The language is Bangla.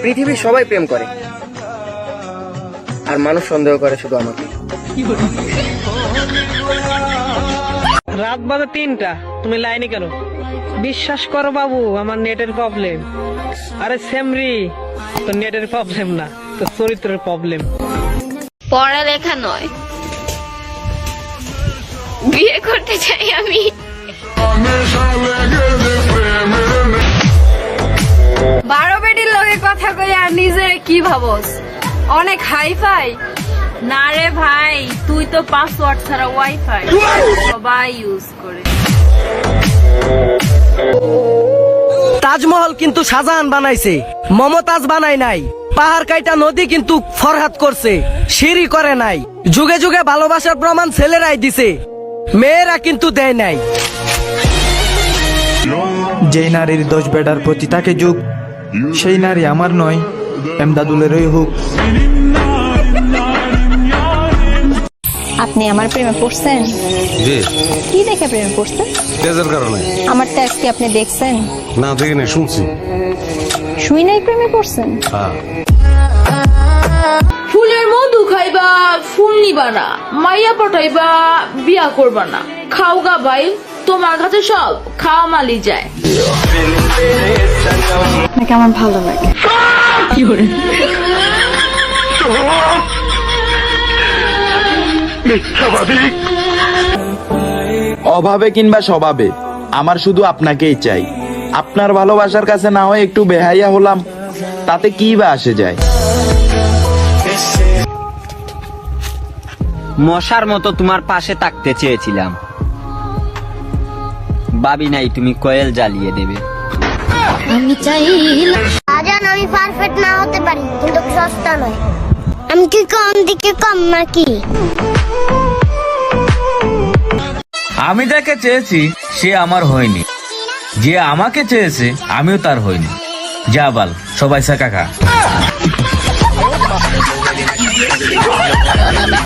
পৃথিবীর সবাই প্রেম করে, আর মানুষ সন্দেহ করে শুধু আমাকে। রাত বাজে 3টা, তুমি লাইনে কেন? বিশ্বাস করো বাবু, আমার নেটের প্রবলেম। আরে সেমরি, তো নেটের প্রবলেম না, তো চরিত্রের প্রবলেম। পড়ালেখা নয়, বিয়ে করতে চাই আমি। বারো বেটির লগে কথা কই আর নিজের কি ভাবস অনেক হাইফাই? না রে ভাই, তুই তো পাসওয়ার্ড ছাড়া ওয়াইফাই সবাই ইউজ করে। তাজমহল কিন্তু শাহজাহান বানাইছে, মমতাজ বানাই নাই। পাহাড় কাইটা নদী কিন্তু ফরহাদ করছে, সিঁড়ি করে নাই। যুগে যুগে ভালোবাসার প্রমাণ ছেলেরাই দিছে, মেয়েরা কিন্তু দেয় নাই। যেই নারীর দোষ বেটার প্রতি তাকে যুগ, সেই নারী আমার নয়, এমদাদুলেরই হোক। আপনি আমার প্রেমে পড়ছেন? জি। কি দেখে প্রেমে পড়ছেন? তেজের কারণে। আমার ট্যাক্স কি আপনি দেখছেন? না দেখি না, শুনছি। শুই নাই প্রেমে পড়ছেন? হ্যাঁ। ফুলের মধু খাইবা, ফুল নিবা না, মাইয়া পটাইবা, বিয়া করবা না। খাওগা ভাই, তোমার কাছে সব খাওয়া মালি যায়। আপনাকে আমার ভালো লাগে। অভাবে কিংবা স্বভাবে আমার শুধু আপনাকেই চাই। আপনার ভালোবাসার কাছে না হয় একটু বেহাইয়া হলাম, তাতে কি বা আসে যায়। মশার মতো তোমার পাশে থাকতে চেয়েছিলাম, ভাবি নাই তুমি কয়েল জ্বালিয়ে দেবে। আমি চাইলাম আজান আমি পারফেক্ট না হতে পারি, কিন্তু সস্তা নয়। আমি কি কম দিকে কম নাকি? আমি যাকে চেয়েছি সে আমার হয়নি, যে আমাকে চেয়েছে আমিও তার হয়নি। যা বাল, সবাই সাকা খা।